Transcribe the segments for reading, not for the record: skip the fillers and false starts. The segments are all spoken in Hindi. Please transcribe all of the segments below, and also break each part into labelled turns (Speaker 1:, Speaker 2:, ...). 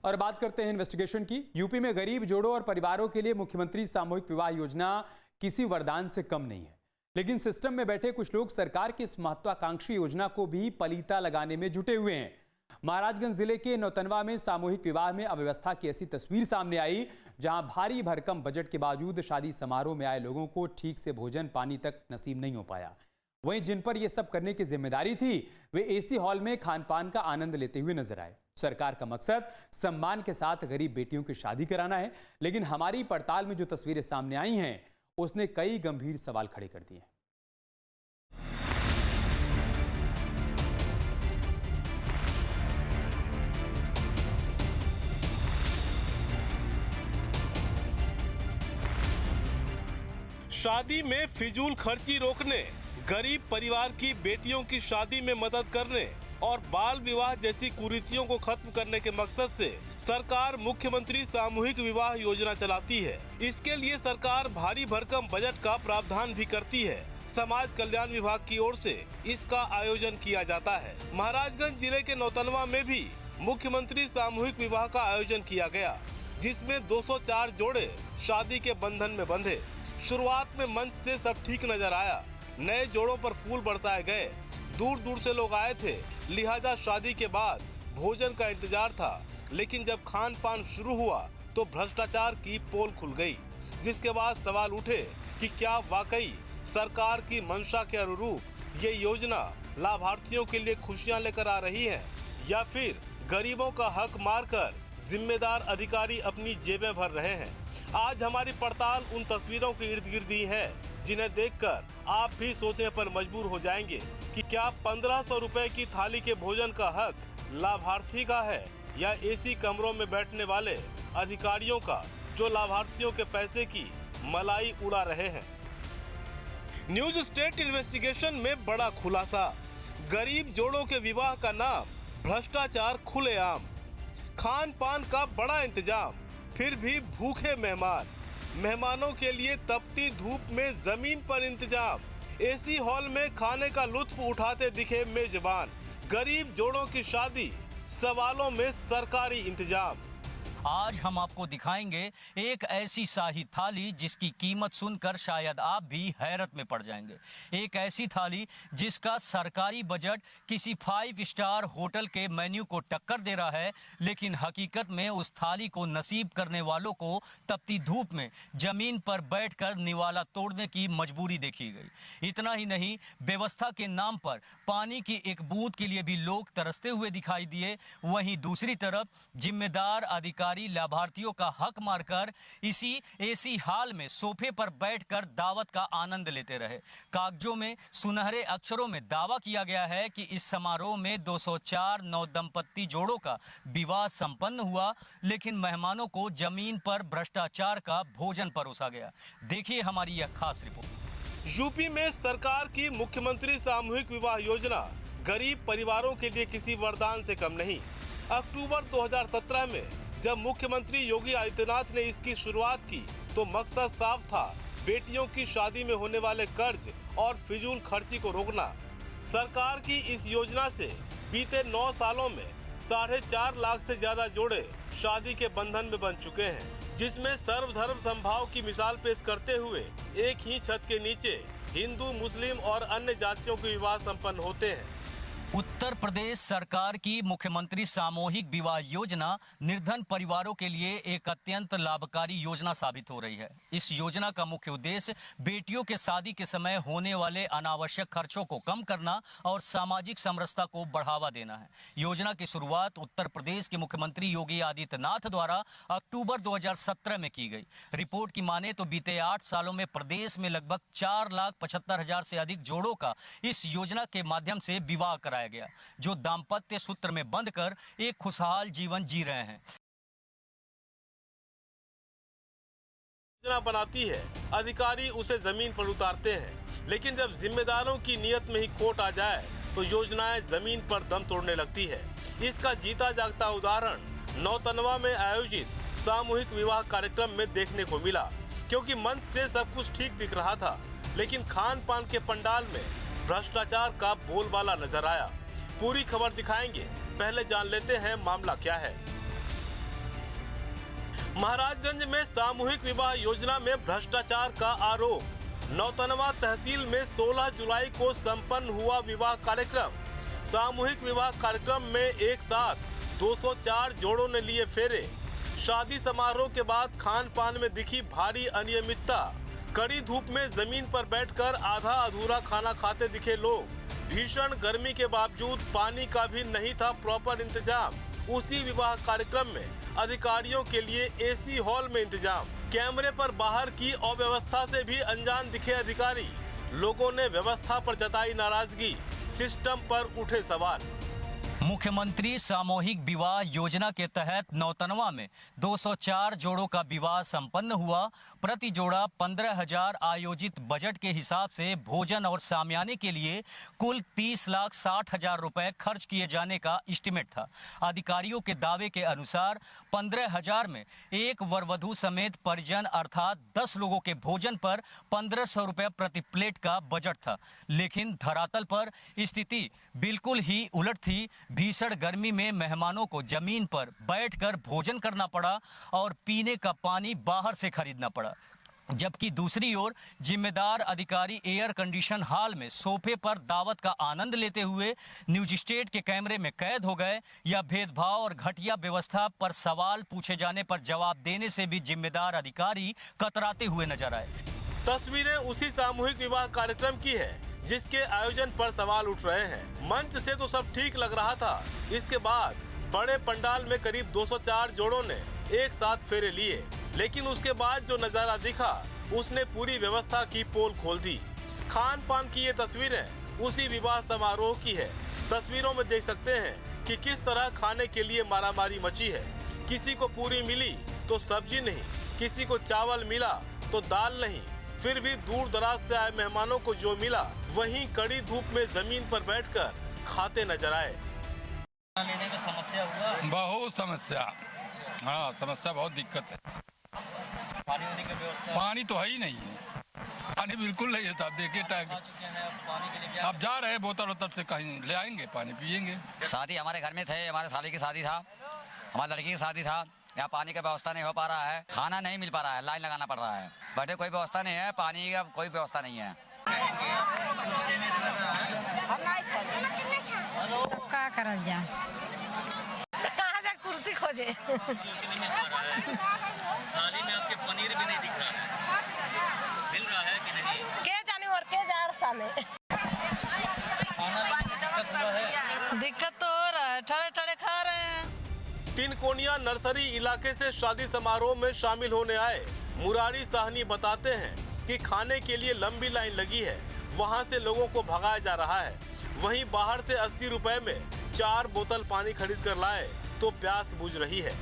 Speaker 1: और बात करते हैं इन्वेस्टिगेशन की। यूपी में गरीब जोड़ों और परिवारों के लिए मुख्यमंत्री सामूहिक विवाह योजना किसी वरदान से कम नहीं है, लेकिन सिस्टम में बैठे कुछ लोग सरकार की इस महत्वाकांक्षी योजना को भी पलीता लगाने में जुटे हुए हैं। महाराजगंज जिले के नौतनवा में सामूहिक विवाह में अव्यवस्था की ऐसी तस्वीर सामने आई, जहां भारी भरकम बजट के बावजूद शादी समारोह में आए लोगों को ठीक से भोजन पानी तक नसीब नहीं हो पाया। वहीं जिन पर यह सब करने की जिम्मेदारी थी, वे एसी हॉल में खान पान का आनंद लेते हुए नजर आए। सरकार का मकसद सम्मान के साथ गरीब बेटियों की शादी कराना है, लेकिन हमारी पड़ताल में जो तस्वीरें सामने आई हैं, उसने कई गंभीर सवाल खड़े कर दिए हैं।
Speaker 2: शादी में फिजूल खर्ची रोकने, गरीब परिवार की बेटियों की शादी में मदद करने और बाल विवाह जैसी कुरीतियों को खत्म करने के मकसद से सरकार मुख्यमंत्री सामूहिक विवाह योजना चलाती है। इसके लिए सरकार भारी भरकम बजट का प्रावधान भी करती है। समाज कल्याण विभाग की ओर से इसका आयोजन किया जाता है। महाराजगंज जिले के नौतनवा में भी मुख्यमंत्री सामूहिक विवाह का आयोजन किया गया, जिसमें 204 जोड़े शादी के बंधन में बंधे। शुरुआत में मंच से सब ठीक नजर आया, नए जोड़ों पर फूल बरसाए गए, दूर दूर से लोग आए थे, लिहाजा शादी के बाद भोजन का इंतजार था। लेकिन जब खान पान शुरू हुआ तो भ्रष्टाचार की पोल खुल गई, जिसके बाद सवाल उठे कि क्या वाकई सरकार की मंशा के अनुरूप ये योजना लाभार्थियों के लिए खुशियां लेकर आ रही है, या फिर गरीबों का हक मारकर जिम्मेदार अधिकारी अपनी जेबें भर रहे हैं। आज हमारी पड़ताल उन तस्वीरों के इर्द गिर्द ही है, जिन्हें देखकर आप भी सोचने पर मजबूर हो जाएंगे कि क्या 1500 रुपए की थाली के भोजन का हक लाभार्थी का है, या एसी कमरों में बैठने वाले अधिकारियों का, जो लाभार्थियों के पैसे की मलाई उड़ा रहे हैं। न्यूज स्टेट इन्वेस्टिगेशन में बड़ा खुलासा, गरीब जोड़ों के विवाह का नाम, भ्रष्टाचार खुलेआम, खान पान का बड़ा इंतजाम, फिर भी भूखे मेहमानों के लिए तपती धूप में जमीन पर इंतजाम, एसी हॉल में खाने का लुत्फ उठाते दिखे मेजबान, गरीब जोड़ों की शादी, सवालों में सरकारी इंतजाम।
Speaker 3: आज हम आपको दिखाएंगे एक ऐसी शाही थाली जिसकी कीमत सुनकर शायद आप भी हैरत में पड़ जाएंगे। एक ऐसी थाली जिसका सरकारी बजट किसी 5 स्टार होटल के मेन्यू को टक्कर दे रहा है, लेकिन हकीकत में उस थाली को नसीब करने वालों को तपती धूप में जमीन पर बैठकर निवाला तोड़ने की मजबूरी देखी गई। इतना ही नहीं, व्यवस्था के नाम पर पानी की एक बूंद के लिए भी लोग तरसते हुए दिखाई दिए। वहीं दूसरी तरफ जिम्मेदार अधिकारी लाभार्थियों का हक मारकर इसी एसी हॉल में सोफे पर बैठकर दावत का आनंद लेते रहे। कागजों में सुनहरे अक्षरों में दावा किया गया है कि इस समारोह में 204 नवदंपति जोड़ों का विवाह संपन्न हुआ, लेकिन मेहमानों को जमीन पर भ्रष्टाचार का भोजन परोसा गया। देखिए हमारी यह खास रिपोर्ट।
Speaker 2: यूपी में सरकार की मुख्यमंत्री सामूहिक विवाह योजना गरीब परिवारों के लिए किसी वरदान से कम नहीं। अक्टूबर 2017 में जब मुख्यमंत्री योगी आदित्यनाथ ने इसकी शुरुआत की तो मकसद साफ था, बेटियों की शादी में होने वाले कर्ज और फिजूल खर्ची को रोकना। सरकार की इस योजना से बीते 9 सालों में 4.5 लाख से ज्यादा जोड़े शादी के बंधन में बंध चुके हैं, जिसमें सर्वधर्म समभाव की मिसाल पेश करते हुए एक ही छत के नीचे हिंदू, मुस्लिम और अन्य जातियों के विवाह संपन्न होते हैं।
Speaker 3: उत्तर प्रदेश सरकार की मुख्यमंत्री सामूहिक विवाह योजना निर्धन परिवारों के लिए एक अत्यंत लाभकारी योजना साबित हो रही है। इस योजना का मुख्य उद्देश्य बेटियों के शादी के समय होने वाले अनावश्यक खर्चों को कम करना और सामाजिक समरसता को बढ़ावा देना है। योजना की शुरुआत उत्तर प्रदेश के मुख्यमंत्री योगी आदित्यनाथ द्वारा अक्टूबर 2017 में की गई। रिपोर्ट की माने तो बीते 8 सालों में प्रदेश में लगभग 4,75,000 से अधिक जोड़ों का इस योजना के माध्यम से विवाह कराया गया, जो दाम्पत्य सूत्र में बंधकर एक खुशहाल जीवन जी रहे हैं।
Speaker 2: योजना बनाती है, अधिकारी उसे जमीन पर उतारते हैं, लेकिन जब जिम्मेदारों की नियत में ही खोट आ जाए तो योजनाएं जमीन पर दम तोड़ने लगती है। इसका जीता जागता उदाहरण नौतनवा में आयोजित सामूहिक विवाह कार्यक्रम में देखने को मिला, क्योंकि मंच से सब कुछ ठीक दिख रहा था, लेकिन खान पान के पंडाल में भ्रष्टाचार का बोलबाला नजर आया। पूरी खबर दिखाएंगे, पहले जान लेते हैं मामला क्या है। महाराजगंज में सामूहिक विवाह योजना में भ्रष्टाचार का आरोप। नौतनवा तहसील में 16 जुलाई को संपन्न हुआ विवाह कार्यक्रम। सामूहिक विवाह कार्यक्रम में एक साथ 204 जोड़ों ने लिए फेरे। शादी समारोह के बाद खान पान में दिखी भारी अनियमितता। कड़ी धूप में जमीन पर बैठकर आधा अधूरा खाना खाते दिखे लोग। भीषण गर्मी के बावजूद पानी का भी नहीं था प्रॉपर इंतजाम। उसी विवाह कार्यक्रम में अधिकारियों के लिए एसी हॉल में इंतजाम। कैमरे पर बाहर की अव्यवस्था से भी अनजान दिखे अधिकारी। लोगों ने व्यवस्था पर जताई नाराजगी। सिस्टम पर उठे सवाल।
Speaker 3: मुख्यमंत्री सामूहिक विवाह योजना के तहत नौतनवा में 204 जोड़ों का विवाह संपन्न हुआ। प्रति जोड़ा 15,000 आयोजित बजट के हिसाब से भोजन और सामियाने के लिए कुल 30,60,000 रुपए खर्च किए जाने का एस्टिमेट था। अधिकारियों के दावे के अनुसार 15,000 में एक वरवधू समेत परिजन अर्थात 10 लोगों के भोजन पर 1,500 रुपए प्रति प्लेट का बजट था। लेकिन धरातल पर स्थिति बिल्कुल ही उलट थी। भीषण गर्मी में मेहमानों को जमीन पर बैठकर भोजन करना पड़ा और पीने का पानी बाहर से खरीदना पड़ा। जबकि दूसरी ओर जिम्मेदार अधिकारी एयर कंडीशन हॉल में सोफे पर दावत का आनंद लेते हुए न्यूज स्टेट के कैमरे में कैद हो गए। या भेदभाव और घटिया व्यवस्था पर सवाल पूछे जाने पर जवाब देने से भी जिम्मेदार अधिकारी कतराते हुए नजर आए।
Speaker 2: तस्वीरें उसी सामूहिक विवाह कार्यक्रम की है जिसके आयोजन पर सवाल उठ रहे हैं। मंच से तो सब ठीक लग रहा था। इसके बाद बड़े पंडाल में करीब 204 जोड़ों ने एक साथ फेरे लिए। लेकिन उसके बाद जो नजारा दिखा उसने पूरी व्यवस्था की पोल खोल दी। खान पान की ये तस्वीरें उसी विवाह समारोह की है। तस्वीरों में देख सकते हैं कि किस तरह खाने के लिए मारामारी मची है। किसी को पूरी मिली तो सब्जी नहीं, किसी को चावल मिला तो दाल नहीं। फिर भी दूर दराज से आए मेहमानों को जो मिला वहीं कड़ी धूप में जमीन पर बैठकर खाते नजर आए।
Speaker 3: लेने में समस्या हुआ?
Speaker 4: बहुत समस्या, हाँ समस्या बहुत दिक्कत है।
Speaker 3: पानी वानी की व्यवस्था? पानी
Speaker 4: तो है ही नहीं है, पानी बिल्कुल नहीं है साहब। देखिए
Speaker 3: पानी के लिए
Speaker 4: अब जा रहे हैं बोतल वोतल से कहीं ले आएंगे, पानी पियेंगे।
Speaker 5: शादी हमारे घर में थे, हमारे साली की शादी था, हमारी लड़की की शादी था। यहाँ पानी का व्यवस्था नहीं हो पा रहा है, खाना नहीं मिल पा रहा है, लाइन लगाना पड़ रहा है। बैठे कोई व्यवस्था नहीं है, पानी का कोई व्यवस्था नहीं है।
Speaker 6: क्या करल जा, कहाँ जा कुर्सी खोजे।
Speaker 3: थाली में आपके पनीर भी नहीं दिख रहा है, मिल रहा है कि नहीं?
Speaker 6: के जाने और के जा रहा में दिक्कत तो हो रहा है, ठड़े ठड़े खा रहे हैं।
Speaker 2: तिनकोनिया नर्सरी इलाके से शादी समारोह में शामिल होने आए मुरारी साहनी बताते हैं कि खाने के लिए लंबी लाइन लगी है। वहां से लोगों को भगाया जा रहा है। वहीं बाहर से 80 रुपए में 4 बोतल पानी खरीद कर लाए तो प्यास बुझ रही है।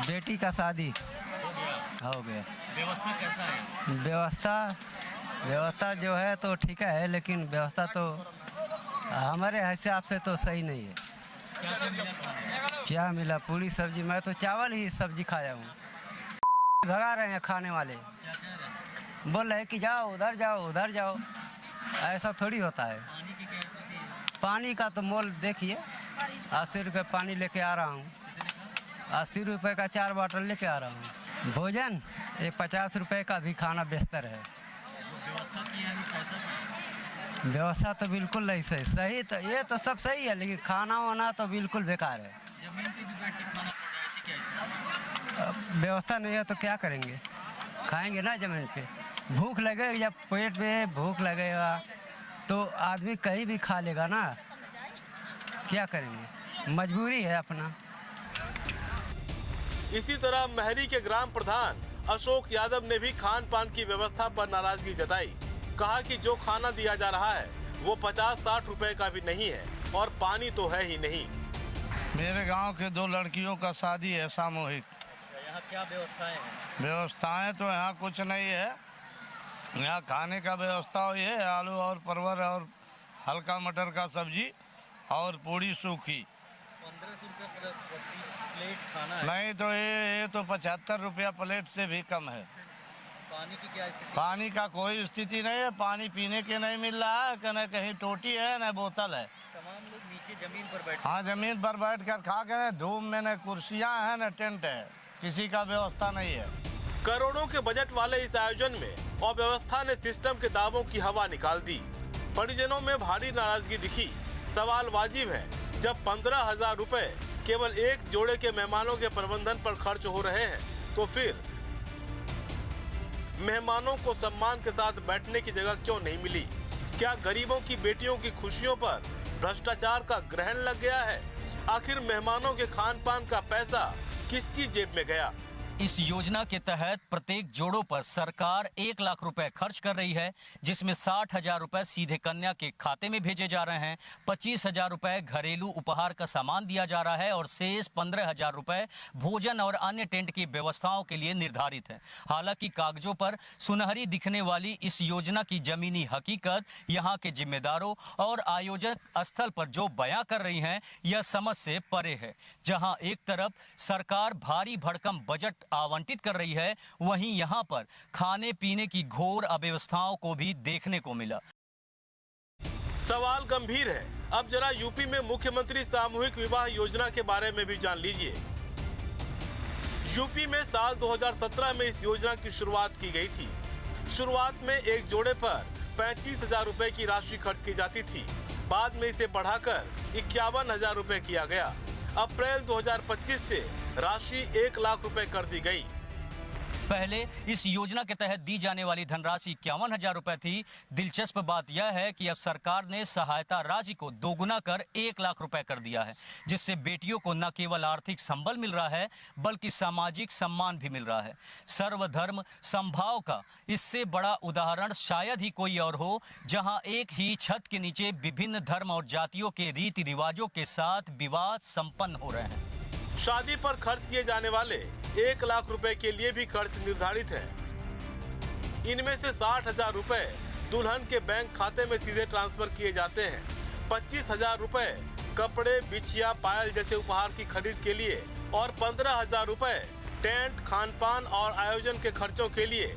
Speaker 7: बेटी का शादी हो गया।
Speaker 3: व्यवस्था कैसा है?
Speaker 7: व्यवस्था जो है तो ठीक है, लेकिन व्यवस्था तो हमारे हिसाब से तो सही नहीं है। क्या मिला? पूरी सब्जी, मैं तो चावल ही सब्जी खाया हूँ। भगा रहे हैं खाने वाले, बोल रहे हैं कि जाओ उधर जाओ उधर जाओ। ऐसा थोड़ी होता है। पानी का तो मोल देखिए, 80 रुपये पानी लेके आ रहा हूँ, 80 रुपये का 4 बॉटल लेके आ रहा हूँ। भोजन ये 50 रुपये का भी खाना बेहतर है। व्यवस्था तो बिल्कुल नहीं सही तो ये तो सब सही है, लेकिन खाना वाना तो बिल्कुल बेकार है।
Speaker 3: जमीन पे भी बैठ के खाना पड़ रहा है, ऐसी क्या स्थिति?
Speaker 7: व्यवस्था नहीं है तो क्या करेंगे? खाएंगे ना जमीन पे। भूख लगेगी, जब पेट में भूख लगेगा तो आदमी कहीं भी खा लेगा ना। क्या करेंगे, मजबूरी है अपना।
Speaker 2: इसी तरह महरी के ग्राम प्रधान अशोक यादव ने भी खान पान की व्यवस्था पर नाराजगी जताई। कहा कि जो खाना दिया जा रहा है वो 50-60 रुपए का भी नहीं है और पानी तो है ही नहीं।
Speaker 8: मेरे गांव के 2 लड़कियों का शादी है सामूहिक।
Speaker 3: यहाँ क्या व्यवस्थाएं हैं?
Speaker 8: व्यवस्थाएं तो यहाँ कुछ नहीं है। यहाँ खाने का व्यवस्था हुई है, आलू और परवल और हल्का मटर का सब्जी और पूड़ी सूखी।
Speaker 3: 1500 रुपये प्लेट खाना है।
Speaker 8: नहीं तो ये तो 75 रुपया प्लेट से भी कम है।
Speaker 3: पानी की क्या स्थिति?
Speaker 8: पानी का कोई स्थिति नहीं है। पानी पीने के नहीं मिल रहा है, न कहीं टोटी है न बोतल है।
Speaker 3: तमाम लोग नीचे जमीन पर बैठे।
Speaker 8: हाँ, जमीन पर बैठ कर खा के, धूप में न कुर्सियाँ हैं न टेंट है। किसी का व्यवस्था नहीं है।
Speaker 2: करोड़ों के बजट वाले इस आयोजन में अव्यवस्था ने सिस्टम के दावों की हवा निकाल दी। परिजनों में भारी नाराजगी दिखी। सवाल वाजिब है, जब 15,000 रुपए केवल एक जोड़े के मेहमानों के प्रबंधन पर खर्च हो रहे हैं, तो फिर मेहमानों को सम्मान के साथ बैठने की जगह क्यों नहीं मिली? क्या गरीबों की बेटियों की खुशियों पर भ्रष्टाचार का ग्रहण लग गया है? आखिर मेहमानों के खान पान का पैसा किसकी जेब में गया?
Speaker 3: इस योजना के तहत प्रत्येक जोड़ों पर सरकार 1 लाख रुपए खर्च कर रही है, जिसमें 60,000 रुपए सीधे कन्या के खाते में भेजे जा रहे हैं, 25,000 रुपए घरेलू उपहार का सामान दिया जा रहा है और शेष 15,000 रुपए भोजन और अन्य टेंट की व्यवस्थाओं के लिए निर्धारित है। हालांकि कागजों पर सुनहरी दिखने वाली इस योजना की जमीनी हकीकत यहाँ के जिम्मेदारों और आयोजक स्थल पर जो बयां कर रही हैं, यह समझ से परे है। जहां एक तरफ सरकार भारी भरकम बजट आवंटित कर रही है, वहीं यहां पर खाने पीने की घोर अव्यवस्थाओं को भी देखने को मिला।
Speaker 2: सवाल गंभीर है। अब जरा यूपी में मुख्यमंत्री सामूहिक विवाह योजना के बारे में भी जान लीजिए। यूपी में साल 2017 में इस योजना की शुरुआत की गई थी। शुरुआत में एक जोड़े पर 35,000 रुपए की राशि खर्च की जाती थी। बाद में इसे बढ़ाकर 51,000 रुपए किया गया। अप्रैल 2025 से राशि 1 लाख रुपए कर दी गई।
Speaker 3: पहले इस योजना के तहत दी जाने वाली धनराशि 51,000 रुपए थी। दिलचस्प बात यह है कि अब सरकार ने सहायता राशि को दोगुना कर 1 लाख रुपए कर दिया है, जिससे बेटियों को न केवल आर्थिक संबल मिल रहा है, बल्कि सामाजिक सम्मान भी मिल रहा है। सर्वधर्म समभाव का इससे बड़ा उदाहरण शायद ही कोई और हो, जहां एक ही छत के नीचे विभिन्न धर्म और जातियों के रीति रिवाजों के साथ विवाह संपन्न हो रहे हैं।
Speaker 2: शादी पर खर्च किए जाने वाले 1 लाख रुपए के लिए भी खर्च निर्धारित है। इनमें से 60,000 रुपए दुल्हन के बैंक खाते में सीधे ट्रांसफर किए जाते हैं। 25,000 रुपए कपड़े, बिछिया, पायल जैसे उपहार की खरीद के लिए और 15,000 रुपए टेंट, खानपान और आयोजन के खर्चों के लिए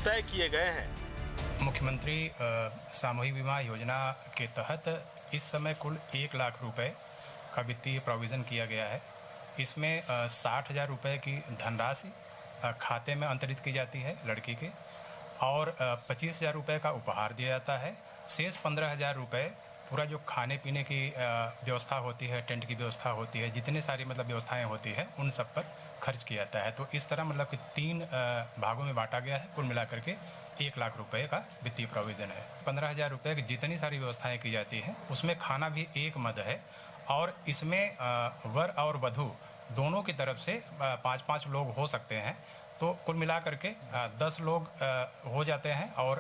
Speaker 2: तय किए गए हैं।
Speaker 9: मुख्यमंत्री सामूहिक विवाह योजना के तहत इस समय कुल 1 लाख रुपए का वित्तीय प्रोविज़न किया गया है। इसमें 60,000 रुपये की धनराशि खाते में अंतरित की जाती है लड़की के, और 25,000 रुपये का उपहार दिया जाता है। शेष 15,000 रुपये पूरा जो खाने पीने की व्यवस्था होती है, टेंट की व्यवस्था होती है, जितने सारी मतलब व्यवस्थाएं होती है, उन सब पर खर्च किया जाता है। तो इस तरह मतलब कि 3 भागों में बांटा गया है। कुल मिलाकर के 1 लाख रुपए का वित्तीय प्रोविज़न है। 15,000 रुपये की जितनी सारी व्यवस्थाएं की जाती हैं, उसमें खाना भी एक मद है, और इसमें वर और वधू दोनों की तरफ से 5-5 लोग हो सकते हैं। तो कुल मिलाकर के 10 लोग हो जाते हैं और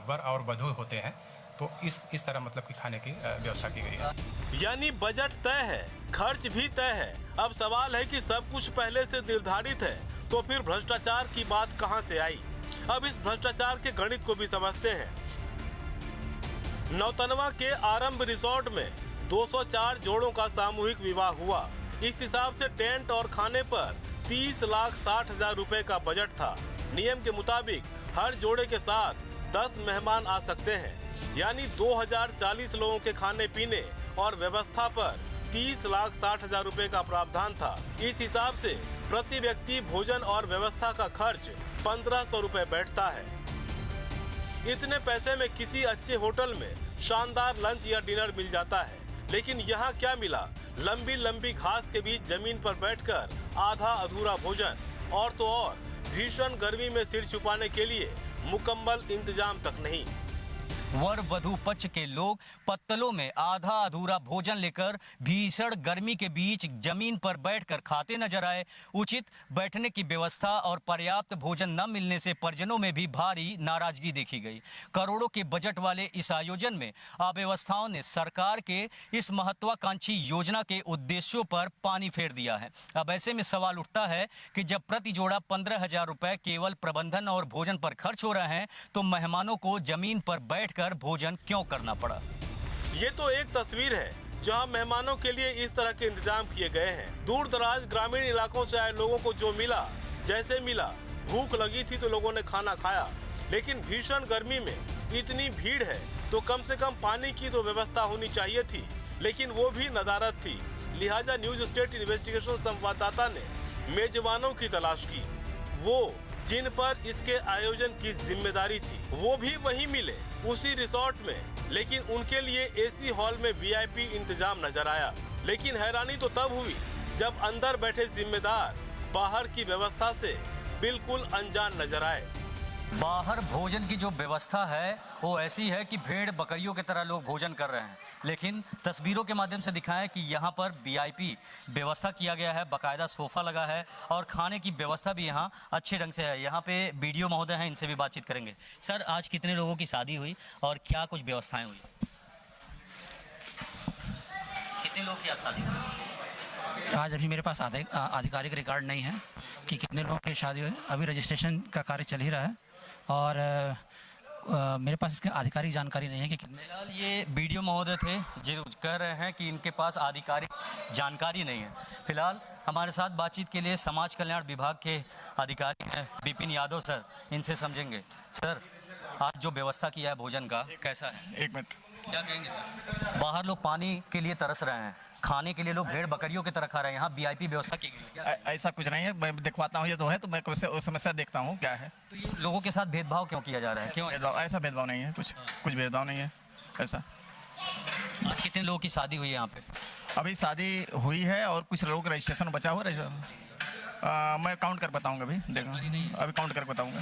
Speaker 9: वर और वधू होते हैं। तो इस तरह मतलब कि खाने की व्यवस्था की गई है।
Speaker 2: यानी बजट तय है, खर्च भी तय है। अब सवाल है कि सब कुछ पहले से निर्धारित है, तो फिर भ्रष्टाचार की बात कहां से आई? अब इस भ्रष्टाचार के गणित को भी समझते हैं। नौतनवा के आरंभ रिसोर्ट में 204 जोड़ों का सामूहिक विवाह हुआ। इस हिसाब से टेंट और खाने पर 30,60,000 रुपए का बजट था। नियम के मुताबिक हर जोड़े के साथ 10 मेहमान आ सकते हैं, यानी 2040 लोगों के खाने पीने और व्यवस्था पर 30,60,000 रुपए का प्रावधान था। इस हिसाब से प्रति व्यक्ति भोजन और व्यवस्था का खर्च 1,500 रुपए बैठता है। इतने पैसे में किसी अच्छे होटल में शानदार लंच या डिनर मिल जाता है, लेकिन यहाँ क्या मिला? लंबी लंबी घास के बीच जमीन पर बैठकर आधा अधूरा भोजन, और तो और भीषण गर्मी में सिर छुपाने के लिए मुकम्मल इंतजाम तक नहीं।
Speaker 3: वर वधू पक्ष के लोग पत्तलों में आधा अधूरा भोजन लेकर भीषण गर्मी के बीच जमीन पर बैठकर खाते नजर आए। उचित बैठने की व्यवस्था और पर्याप्त भोजन न मिलने से परिजनों में भी भारी नाराजगी देखी गई। करोड़ों के बजट वाले इस आयोजन में अव्यवस्थाओं ने सरकार के इस महत्वाकांक्षी योजना के उद्देश्यों पर पानी फेर दिया है। अब ऐसे में सवाल उठता है कि जब प्रति जोड़ा 15,000 रुपए केवल प्रबंधन और भोजन पर खर्च हो रहे हैं, तो मेहमानों को जमीन पर बैठकर भोजन क्यों करना पड़ा?
Speaker 2: ये तो एक तस्वीर है जहां मेहमानों के लिए इस तरह के इंतजाम किए गए हैं। दूर दराज ग्रामीण इलाकों से आए लोगों को जो मिला, जैसे मिला, भूख लगी थी तो लोगों ने खाना खाया, लेकिन भीषण गर्मी में इतनी भीड़ है तो कम से कम पानी की तो व्यवस्था होनी चाहिए थी, लेकिन वो भी नदारद थी। लिहाजा न्यूज स्टेट इन्वेस्टिगेशन संवाददाता ने मेजबानों की तलाश की। वो जिन पर इसके आयोजन की जिम्मेदारी थी वो भी वहीं मिले, उसी रिसोर्ट में, लेकिन उनके लिए एसी हॉल में वीआईपी इंतजाम नजर आया। लेकिन हैरानी तो तब हुई जब अंदर बैठे जिम्मेदार बाहर की व्यवस्था से बिल्कुल अनजान नजर आए।
Speaker 3: बाहर भोजन की जो व्यवस्था है वो ऐसी है कि भेड़ बकरियों की तरह लोग भोजन कर रहे हैं, लेकिन तस्वीरों के माध्यम से दिखाएं कि यहाँ पर वीआईपी व्यवस्था किया गया है, बाकायदा सोफा लगा है और खाने की व्यवस्था भी यहाँ अच्छे ढंग से है। यहाँ पे बीडीओ महोदय हैं, इनसे भी बातचीत करेंगे। सर, आज कितने लोगों की शादी हुई और क्या कुछ व्यवस्थाएं हुई? कितने लोग की आज शादी हुई?
Speaker 10: आज अभी मेरे पास आधिकारिक रिकॉर्ड नहीं है कि कितने लोगों की शादी हुई। अभी रजिस्ट्रेशन का कार्य चल ही रहा है और मेरे पास इसकी आधिकारिक जानकारी नहीं है कि कितने।
Speaker 3: फिलहाल ये बीडीओ महोदय थे जो कह रहे हैं कि इनके पास आधिकारिक जानकारी नहीं है। फिलहाल हमारे साथ बातचीत के लिए समाज कल्याण विभाग के अधिकारी हैं विपिन यादव सर, इनसे समझेंगे। सर, आज जो व्यवस्था किया है भोजन का, कैसा है?
Speaker 4: एक मिनट,
Speaker 3: क्या कहेंगे सर? बाहर लोग पानी के लिए तरस रहे हैं, खाने के लिए लोग भेड़ बकरियों की तरह खा रहे हैं, यहाँ वीआईपी व्यवस्था की गई है।
Speaker 10: ऐसा कुछ नहीं है, मैं दिखवाता हूँ, ये तो है, तो मैं उस समस्या देखता हूँ क्या है।
Speaker 3: तो ये लोगों के साथ भेदभाव क्यों किया जा रहा है? क्यों
Speaker 10: ऐसा भेदभाव नहीं है, कुछ भेदभाव नहीं है ऐसा।
Speaker 3: आज कितने लोगों की शादी हुई है यहाँ पे?
Speaker 10: अभी शादी हुई है और कुछ लोगों का रजिस्ट्रेशन बचा हुआ है। मैं काउंट कर बताऊँगा, अभी देखो, अभी काउंट कर बताऊँगा।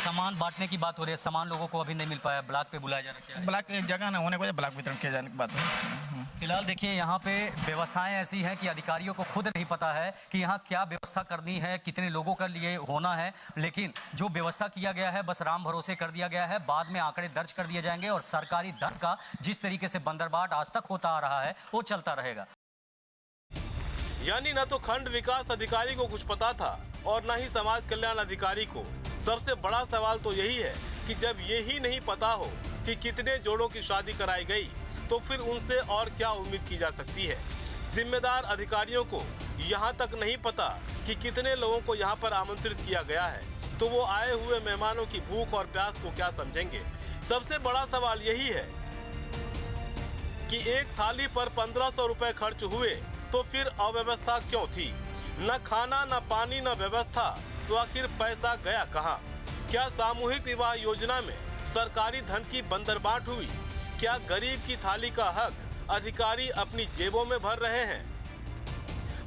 Speaker 3: सामान बांटने की बात हो रही है, सामान लोगों को अभी नहीं मिल पाया, ब्लॉक पे बुलाया जा रहा है।
Speaker 10: ब्लॉक जगह न होने की वजह ब्लॉक वितरण किए जाने की बात है।
Speaker 3: फिलहाल देखिए यहाँ पे व्यवस्थाएं ऐसी हैं कि अधिकारियों को खुद नहीं पता है कि यहाँ क्या व्यवस्था करनी है, कितने लोगों के लिए होना है, लेकिन जो व्यवस्था किया गया है बस राम भरोसे कर दिया गया है। बाद में आंकड़े दर्ज कर दिए जाएंगे और सरकारी धन का जिस तरीके से बंदरबाट आज तक होता आ रहा है वो चलता रहेगा।
Speaker 2: यानी न तो खंड विकास अधिकारी को कुछ पता था और न ही समाज कल्याण अधिकारी को। सबसे बड़ा सवाल तो यही है कि जब यही नहीं पता हो कि कितने जोड़ों की शादी कराई गई तो फिर उनसे और क्या उम्मीद की जा सकती है। जिम्मेदार अधिकारियों को यहाँ तक नहीं पता कि कितने लोगों को यहाँ पर आमंत्रित किया गया है, तो वो आए हुए मेहमानों की भूख और प्यास को क्या समझेंगे। सबसे बड़ा सवाल यही है कि एक थाली पर 1500 रुपए खर्च हुए तो फिर अव्यवस्था क्यों थी? न खाना, न पानी, न व्यवस्था, तो आखिर पैसा गया कहाँ? क्या सामूहिक विवाह योजना में सरकारी धन की बंदरबाट हुई? क्या गरीब की थाली का हक अधिकारी अपनी जेबों में भर रहे हैं?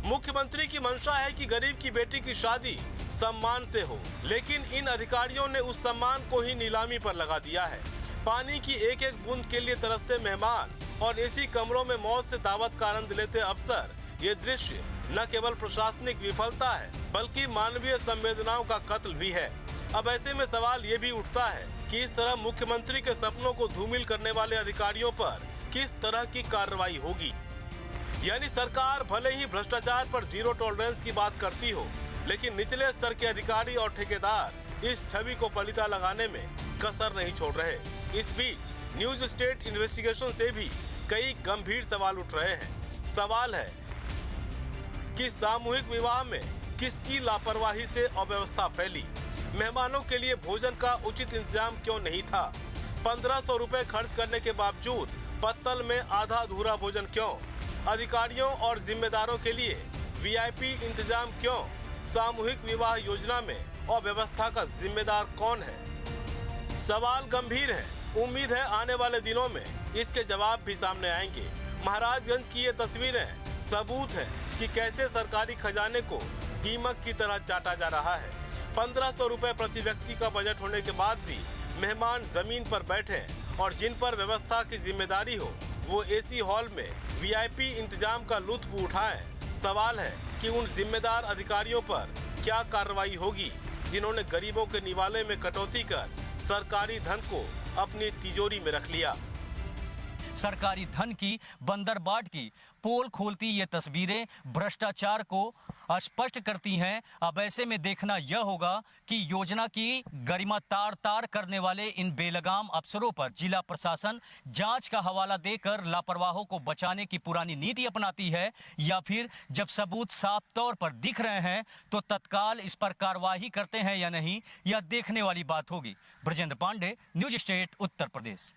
Speaker 2: मुख्यमंत्री की मंशा है कि गरीब की बेटी की शादी सम्मान से हो, लेकिन इन अधिकारियों ने उस सम्मान को ही नीलामी पर लगा दिया है। पानी की एक एक बूंद के लिए तरसते मेहमान और एसी कमरों में मौज से दावत का आनंद लेते अफसर, ये दृश्य न केवल प्रशासनिक विफलता है बल्कि मानवीय संवेदनाओं का कत्ल भी है। अब ऐसे में सवाल ये भी उठता है कि इस तरह मुख्यमंत्री के सपनों को धूमिल करने वाले अधिकारियों पर किस तरह की कार्रवाई होगी। यानी सरकार भले ही भ्रष्टाचार पर जीरो टॉलरेंस की बात करती हो, लेकिन निचले स्तर के अधिकारी और ठेकेदार इस छवि को पलीता लगाने में कसर नहीं छोड़ रहे। इस बीच न्यूज स्टेट इन्वेस्टिगेशन से भी कई गंभीर सवाल उठ रहे हैं। सवाल है कि सामूहिक विवाह में किसकी लापरवाही से अव्यवस्था फैली? मेहमानों के लिए भोजन का उचित इंतजाम क्यों नहीं था? 1500 रुपए खर्च करने के बावजूद पत्तल में आधा अधूरा भोजन क्यों? अधिकारियों और जिम्मेदारों के लिए वीआईपी इंतजाम क्यों? सामूहिक विवाह योजना में अव्यवस्था का जिम्मेदार कौन है? सवाल गंभीर है। उम्मीद है आने वाले दिनों में इसके जवाब भी सामने आएंगे। महाराजगंज की ये तस्वीरें सबूत है कि कैसे सरकारी खजाने को दीमक की तरह चाटा जा रहा है। 1500 रुपए प्रति व्यक्ति का बजट होने के बाद भी मेहमान जमीन पर बैठे और जिन पर व्यवस्था की जिम्मेदारी हो वो एसी हॉल में वीआईपी इंतजाम का लुत्फ उठाएं। सवाल है कि उन जिम्मेदार अधिकारियों पर क्या कार्रवाई होगी जिन्होंने गरीबों के निवाले में कटौती कर सरकारी धन को अपनी तिजोरी में रख लिया।
Speaker 3: सरकारी धन की बंदरबाट की पोल खोलती ये तस्वीरें भ्रष्टाचार को स्पष्ट करती हैं। अब ऐसे में देखना यह होगा कि योजना की गरिमा तार तार करने वाले इन बेलगाम अफसरों पर जिला प्रशासन जांच का हवाला देकर लापरवाहों को बचाने की पुरानी नीति अपनाती है या फिर जब सबूत साफ तौर पर दिख रहे हैं तो तत्काल इस पर कार्रवाई करते हैं या नहीं, यह देखने वाली बात होगी। Brajendra Pandey, news state, Uttar Pradesh.